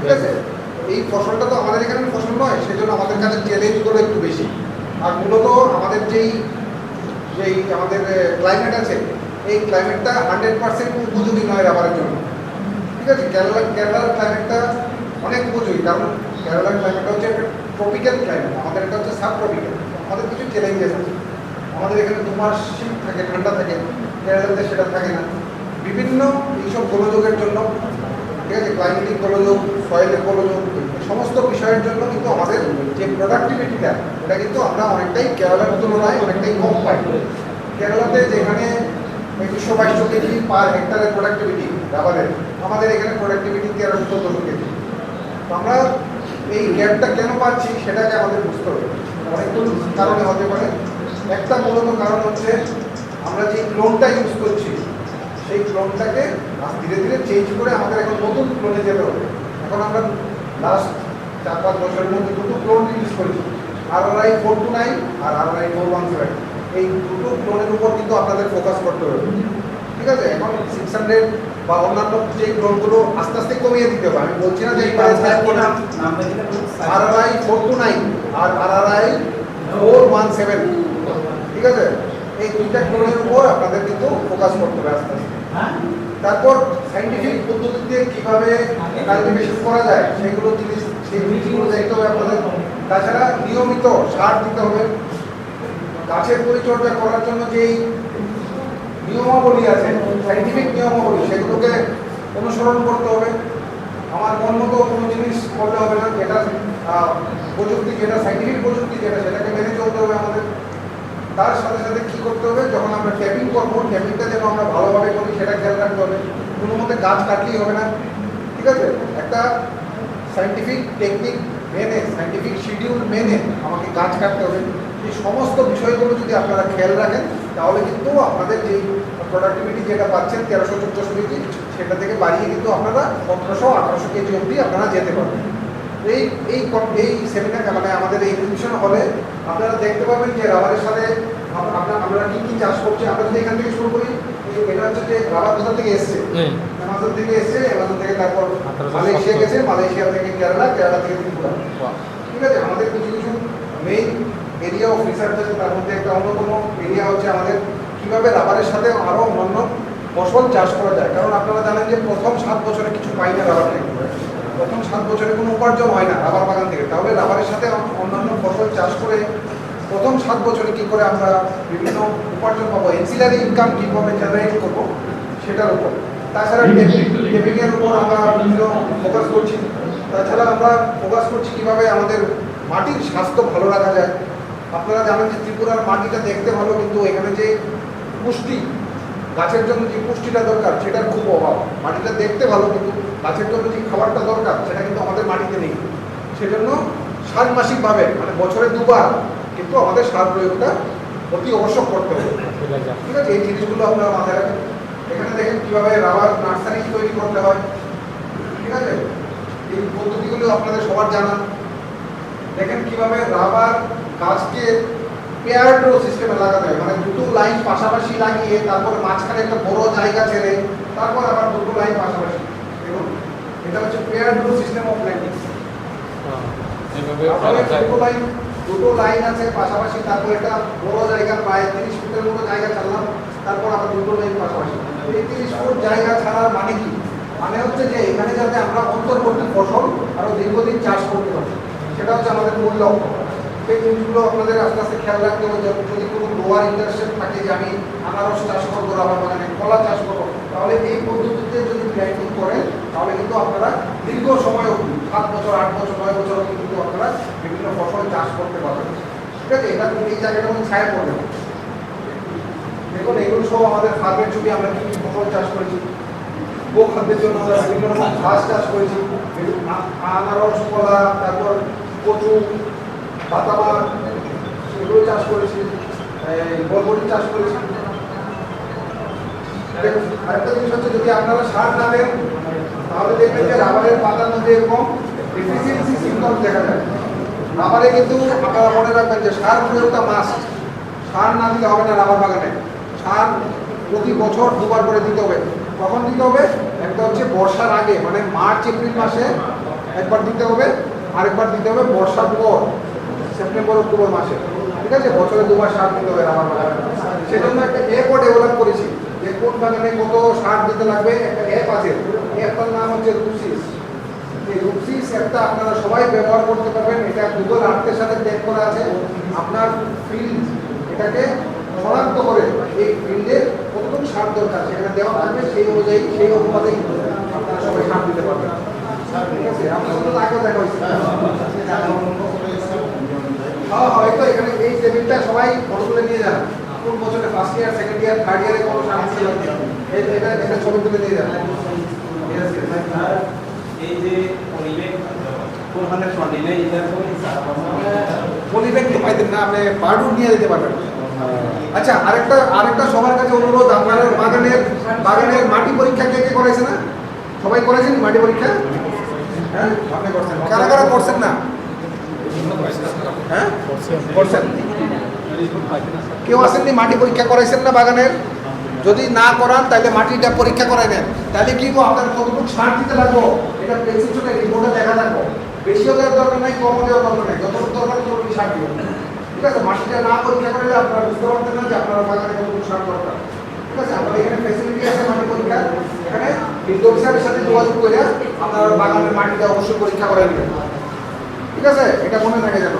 ঠিক আছে। এই ফসলটা তো আমাদের এখানে ফসল নয়, সেজন্য আমাদের কাছে চ্যালেঞ্জগুলো একটু বেশি। আর মূলত আমাদের যেই যেই আমাদের ক্লাইমেট আছে, এই ক্লাইমেটটা 100% উপযোগী নয় রাবারের জন্য। ঠিক আছে, কেরালার ক্লাইমেটটা অনেক উপযোগী, কারণ কেরালার ক্লাইমেটটা হচ্ছে একটা ট্রপিক্যাল ক্লাইমেট, আমাদের এটা হচ্ছে সাব ট্রপিক্যাল। আমাদের কিছু চ্যালেঞ্জেস আছে। আমাদের এখানে 2 মাস শীত থাকে, ঠান্ডা থাকে, কেরালাতে সেটা থাকে না। বিভিন্ন এইসব গোলযোগের জন্য, ঠিক আছে, ক্লাইমেটিক গোলযোগ, সয়েলের গোলযোগ, এই সমস্ত বিষয়ের জন্য কিন্তু আমাদের যে প্রোডাক্টিভিটিটা, এটা কিন্তু আমরা অনেকটাই কেরালার তুলনায় অনেকটাই কম পাই। কেরালাতে যেখানে 222 কেজি পার হেক্টারের প্রোডাক্টিভিটি রাবারের, আমাদের এখানে প্রোডাক্টিভিটি 1300-1400 কেজি। তো আমরা এই গ্যাপটা কেন পাচ্ছি সেটাকে আমাদের বুঝতে হবে। অনেকগুলো কারণে হতে পারে। একটা মূলত কারণ হচ্ছে আমরা যে ক্লোনটা ইউজ করছি, সেই ক্লোনটাকে ধীরে ধীরে চেঞ্জ করে আমাদের এখন নতুন ক্লোনে যেতে হবে। এখন আমরা লাস্ট 4-5 বছরের মধ্যে দুটো ক্লোন ইউজ করেছি, RRI 429 আর RRI 417। এই দুটো ক্লোনের উপর কিন্তু আপনাদের ফোকাস করতে হবে। ঠিক আছে, এখন 600 বা অন্যান্য যে ক্লোনগুলো আস্তে আস্তে কমিয়ে দিতে হবে। আমি বলছি না যে এই RRI 429 আর RRI 417, ঠিক আছে, এই দুইটা ক্লোনের উপর আপনাদের কিন্তু ফোকাস করতে হবে আস্তে আস্তে। তারপর সাইন্টিফিক পদ্ধতিতে কিভাবে কাল্টিভেশন করা যায় সেগুলো জিনিসগুলো দেখতে হবে আপনাদের। তাছাড়া নিয়মিত সার দিতে হবে। গাছের পরিচর্যা করার জন্য যেই নিয়মাবলী আছে, সাইন্টিফিক নিয়মাবলী, সেগুলোকে অনুসরণ করতে হবে। আমার মন মতো কোনো জিনিস করলে হবে না, যেটা প্রযুক্তি, যেটা সাইন্টিফিক প্রযুক্তি, যেটা সেটাকে মেনে চলতে হবে আমাদের। তার সাথে সাথে কী করতে হবে, যখন আমরা ট্যাপিং করবো, ট্যাপিংটা যেন আমরা ভালোভাবে করি সেটা খেয়াল রাখতে হবে। কোনো মতে গাছ কাটলেই হবে না, ঠিক আছে। একটা সাইন্টিফিক টেকনিক মেনে, সাইন্টিফিক শিডিউল মেনে আমাকে গাছ কাটতে হবে। এই সমস্ত বিষয়গুলো যদি আপনারা খেয়াল রাখেন, তাহলে কিন্তু আপনাদের যেই প্রোডাক্টিভিটি যেটা পাচ্ছেন 1300-1400 কেজি, সেটা থেকে বাড়িয়ে কিন্তু আপনারা 1700-1800 কেজি অবধি আপনারা যেতে পারবেন। এই এই এই সেমিনার মানে আমাদের এই এক্সিবিশন হলে আপনারা দেখতে পাবেন যে রাবারের সাথে আমরা কী কী চাষ করছি। আমরা যদি এখান থেকে শুরু করি, এটা হচ্ছে যে রাবার কোথা থেকে এসছে, অ্যামাজন থেকে এসছে, অ্যামাজন থেকে তারপর মালয়েশিয়া গেছে, মালয়েশিয়া থেকে কেরালা, কেরালা থেকে ত্রিপুরা। ঠিক আছে, আমাদের কিছু কিছু মেইন এরিয়া অফ রিসার্চ আছে, তার মধ্যে একটা অন্যতম এরিয়া হচ্ছে আমাদের কীভাবে রাবারের সাথে আরও অন্যান্য ফসল চাষ করা যায়। কারণ আপনারা জানেন যে প্রথম 7 বছরে কিছু পাই না রাবার থেকে, প্রথম 7 বছরে কোনো উপার্জন হয় না রাবার বাগান থেকে। তাহলে রাবারের সাথে অন্যান্য ফসল চাষ করে প্রথম 7 বছরে কী করে আমরা বিভিন্ন উপার্জন পাবো, এনসিলারি ইনকাম কীভাবে জেনারেট করবো সেটার উপর। তাছাড়া টেপিংয়ের উপর আমরা বিভিন্ন ফোকাস করছি। তাছাড়া আমরা ফোকাস করছি কীভাবে আমাদের মাটির স্বাস্থ্য ভালো রাখা যায়। আপনারা জানেন যে ত্রিপুরার মাটিটা দেখতে ভালো, কিন্তু এখানে যে পুষ্টি, গাছের জন্য যে পুষ্টিটা দরকার সেটার খুব অভাব। মাটিটা দেখতে ভালো, কিন্তু গাছের জন্য যে খাবারটা দরকার সেটা কিন্তু আমাদের মাটিতে নেই। সেজন্য ষান্মাসিকভাবে, মানে বছরে 2 বার কিন্তু আমাদের সার প্রয়োগটা অতি আবশ্যক করতে হবে। ঠিক আছে, এই জিনিসগুলো আপনারা মাথায় রাখেন। এখানে দেখেন কীভাবে রাবার নার্সারি তৈরি করতে হয়। ঠিক আছে, এই পদ্ধতিগুলো আপনাদের সবার জানা। দেখেন কীভাবে রাবার গাছকে পেয়ার ড্র সিস্টেমে লাগাতে হয়, মানে দুটো লাইন পাশাপাশি লাগিয়ে তারপর মাঝখানে একটা বড় জায়গা ছেড়ে তারপর আবার দুটো লাইন পাশাপাশি। দেখুন, এটা হচ্ছে pair draw system of planting. দুটো লাইন আছে পাশাপাশি, তারপর একটা বড় জায়গা প্রায় 30 ফুটের মতো জায়গা ছাড়লাম, তারপর আবার দুটো লাইন পাশাপাশি। এই 30 ফুট জায়গা ছাড়ার মানে কি? মানে হচ্ছে যে এখানে যাতে আমরা অন্তর্বর্তী ফসল আরো দীর্ঘদিন চাষ করতে পারি, সেটা হচ্ছে আমাদের মূল লক্ষ্য। সেই জিনিসগুলো আপনাদের আস্তে আস্তে খেয়াল রাখতে হবে। যদি কোনো লোয়ার ইন্টারেস্টেড থাকে যে আমি আনারস চাষ করবো রাবার বাগানে, কলা চাষ করবো, তাহলে এই পদ্ধতিতে যদি প্ল্যান্টিং করেন তাহলে কিন্তু আপনারা দীর্ঘ সময় অবধি 7 বছর, 8 বছর, 9 বছর অবধি কিন্তু আপনারা বিভিন্ন ফসল চাষ করতে পারবেন। ঠিক আছে, এটা এই জায়গাটা মধ্যে ছায়া পড়বে না। দেখুন, এগুলো সব আমাদের ফার্মের ছবি। আমরা কি কি ফসল চাষ করেছি, গোখাদ্যের জন্য আমরা বিভিন্ন রকম ঘাস চাষ করেছি, আনারস, কলা, তারপর কচু, বাতাবা, এগুলো চাষ করেছি, বরবটি চাষ করেছি। আরেকটা জিনিস হচ্ছে, যদি আপনারা সার না দেন তাহলে দেখবেন যে রাবারের পাতার মধ্যে এরকম ডেফিসিয়েন্সি সিমটমস দেখা যায়। রাবারে কিন্তু আপনারা মনে রাখবেন যে সার প্রয়োগটা মাস্ট। সার না দিলে হবে না রাবার বাগানে। সার প্রতি বছর 2 বার করে দিতে হবে। কখন দিতে হবে? একটা হচ্ছে বর্ষার আগে, মানে মার্চ এপ্রিল মাসে একবার দিতে হবে, আরেকবার দিতে হবে বর্ষার পর, সেপ্টেম্বর অক্টোবর মাসে। ঠিক আছে, বছরে দুবার সার দিতে হবে আমার বাগানে। সেজন্য একটা অ্যাপও ডেভেলপ করেছি যে কোন বাগানে কত সার দিতে লাগবে, একটা অ্যাপ আছে। অ্যাপটার নাম হচ্ছে রুপসিস। এই রুপসিস অ্যাপটা আপনারা সবাই ব্যবহার করতে পারবেন। এটা গুগল আর্থের সাথে ট্যাগ করা আছে। আপনার ফিল্ড এটাকে শনাক্ত করে এই ফিল্ডে কতটুকু সার দরকার সেখানে দেওয়া থাকবে, সেই অনুযায়ী সেই অনুপাতেই আপনারা সবাই সার দিতে পারবেন। ঠিক আছে, আপনার সাথে আগেও দেখা হয়েছে। হ্যাঁ হ্যাঁ, এই তো এখানে এই টেবিলটা সবাই ফটো তুলে নিয়ে যান। কোন বছরে first year, second year, third ইয়ারে কোনো সার দিতে লাগবে, এটা এটা ছবি তুলে নিয়ে যান। এই যে পরিবেশ কোনখানে সন্ডিলে এটা পলিব্যাগ পাইতেন না, আপনি বার্ডও নিয়ে যেতে পারবেন। আচ্ছা, আরেকটা সবার কাছে অনুরোধ, আপনার বাগানের মাটি পরীক্ষা কে কে করেছে না? সবাই করেছেন মাটি পরীক্ষা? হ্যাঁ, আপনি করছেন, কারা কারা করছেন না? হ্যাঁ করছেন। কেউ আসেননি মাটি পরীক্ষা করাইছেন না বাগানের? যদি না করান তাহলে মাটিটা পরীক্ষা করাই নেন, তাহলে কি আপনার কতটুকু সার দিতে লাগবো এটা প্রেসক্রিপশনে রিপোর্টে দেখা থাকবো। বেশিও দেওয়ার দরকার নাই, কমও দেওয়ার দরকার নাই, যতটুকু দরকার ততটুকু সার দিবেন। ঠিক আছে, মাটিটা না পরীক্ষা করলে আপনারা বুঝতে পারতেন না যে আপনার বাগানে কতটুকু সার দরকার। ঠিক আছে, আপনার এখানে ফ্যাসিলিটি আছে মাটি পরীক্ষা, এখানে ফিল্ড অফিসারের সাথে যোগাযোগ করে আপনার বাগানের মাটিটা অবশ্যই পরীক্ষা করে নেবেন। ঠিক আছে, এটা মনে থাকে যেন।